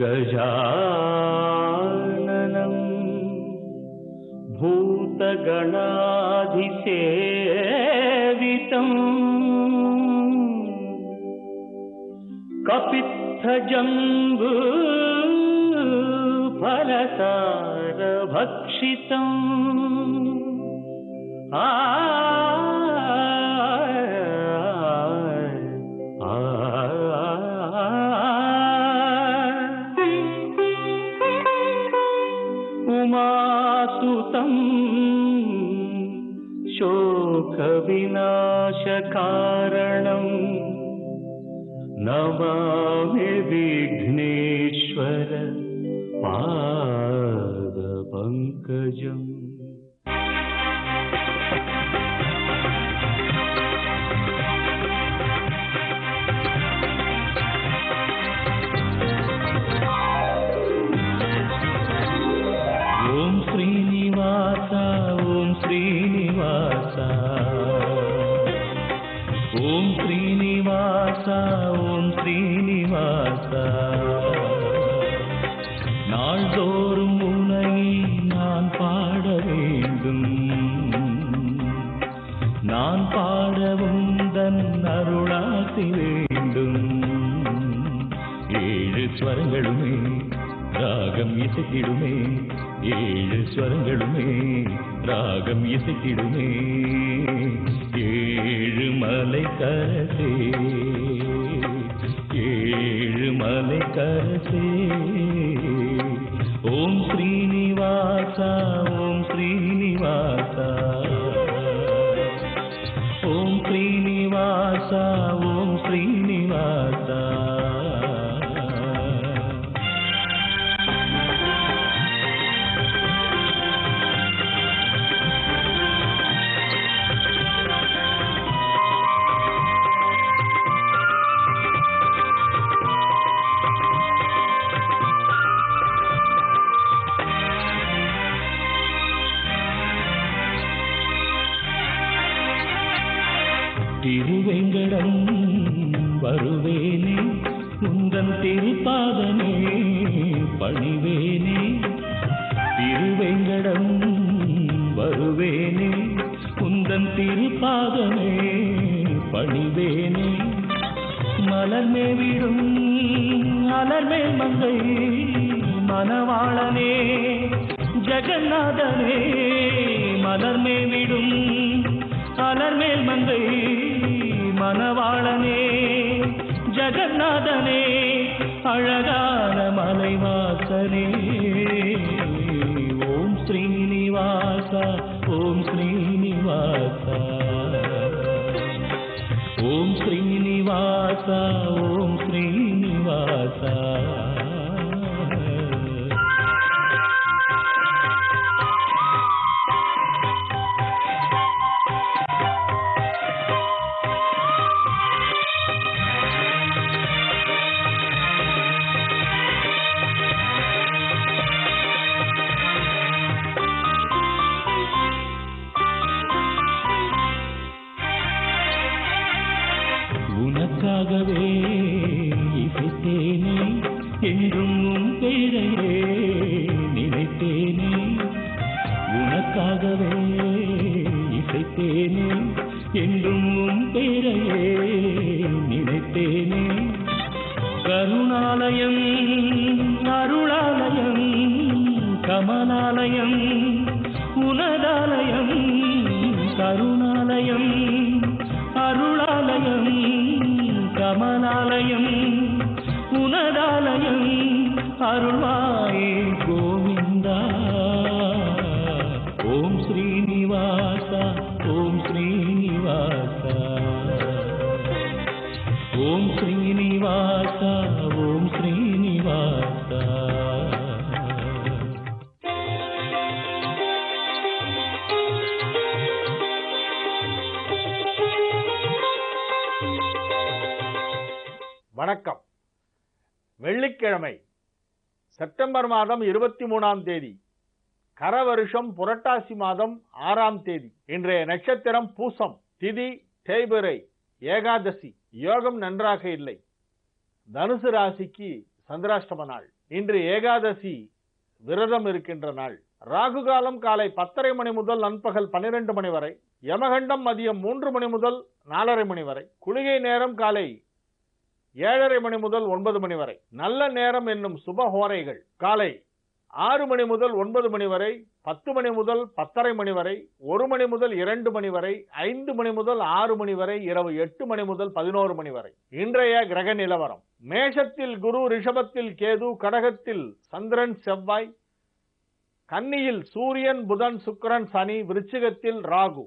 गजाननं भूतगणाधिसेवितं कपित्थजम्बू फलसारभक्षितम् उमासुतं शोकविनाशकारणं नमामि विघ्नेश्वर पादपङ्कजम्। ओम श्रीनिवास ओम श्रीनिवास ओम श्रीनिवास ओम श्रीनिवास நாள்தோறும் உன்னை நான் பாட வேண்டும், நான் பாடவும் தன் அருளாசி வேண்டும். ஏழு ஸ்வரங்களுமே ராகம் இசைத்திடுமே, ஏழு ஸ்வரங்களுமே ராகம் இசைத்திடுமே. ஏழு மலை கரசே ஏழு மலை கரசே. ஓம் ஸ்ரீனிவாசா ஓம் ஸ்ரீனிவாசா ஓம் ஸ்ரீனிவாசா ஓம் ஸ்ரீனிவாசா. திருவேங்கடம் வருவேனே, உந்தன் திருப்பாதமே பணிவேனே. திருவேங்கடம் வருவேனே, உந்தன் திருப்பாதமே பணிவேனே. மலர்மே விடும் அலர்மே மங்கை மணவாளனே ஜெகநாதனே. மலர்மே விடும் அலர்மேல் மங்கை மணவாளனே ஜெகநாதனே. அழகான மலைவாசனே. ஓம் ஸ்ரீனிவாசா ஓம் ஸ்ரீனிவாசா ஓம் ஸ்ரீனிவாசா ஓம் ஸ்ரீனிவாசா. உனக்காகவே இசைத்தேனே, என்றும் உன் பேரையே நினைத்தேனே. உனக்காகவே இசைத்தேனே, என்றும் உன் பேரையே நினைத்தேனே. கருணாலயம் அருளாலயம் கமலாலயம் உனதாலயம். கருணாலயம் அருளாலயம் கமலாலயம் உனதாலயம். அருள்வாயே கோவிந்தா. ஓம் ஸ்ரீனிவாசா ஓம் ஸ்ரீனிவாசா ஓம் ஸ்ரீனிவாசா ஓம் ஸ்ரீனிவாசா. வணக்கம். வெள்ளிக்கிழமை செப்டம்பர் மாதம் 23ஆம் தேதி, கரவருஷம் புரட்டாசி மாதம் 6ஆம் தேதி. இன்றைய நட்சத்திரம் பூசம், திதி தேய்பிறை, ஏகாதசி. யோகம் நன்றாக இல்லை. தனுசு ராசிக்கு சந்திராஷ்டம நாள். இன்று ஏகாதசி விரதம் இருக்கின்ற நாள். ராகு காலம் காலை 10:30 மணி முதல் நண்பகல் 12 மணி வரை. யமகண்டம் மதியம் 3 மணி முதல் 4:30 மணி வரை. குளிகை நேரம் காலை 7:30 மணி முதல் 9 மணி வரை. நல்ல நேரம் என்னும் சுபஹோரைகள் காலை 6 மணி முதல் 9 மணி வரை, 10 மணி முதல் 10:30 மணி வரை, 1 மணி முதல் 2 மணி வரை, 5 மணி முதல் 6 மணி வரை, இரவு 8 மணி முதல் 11 மணி வரை. இன்றைய கிரக நிலவரம்: மேஷத்தில் குரு, ரிஷபத்தில் கேது, கடகத்தில் சந்திரன் செவ்வாய், கன்னியில் சூரியன் புதன் சுக்கிரன் சனி, விருச்சிகத்தில் ராகு.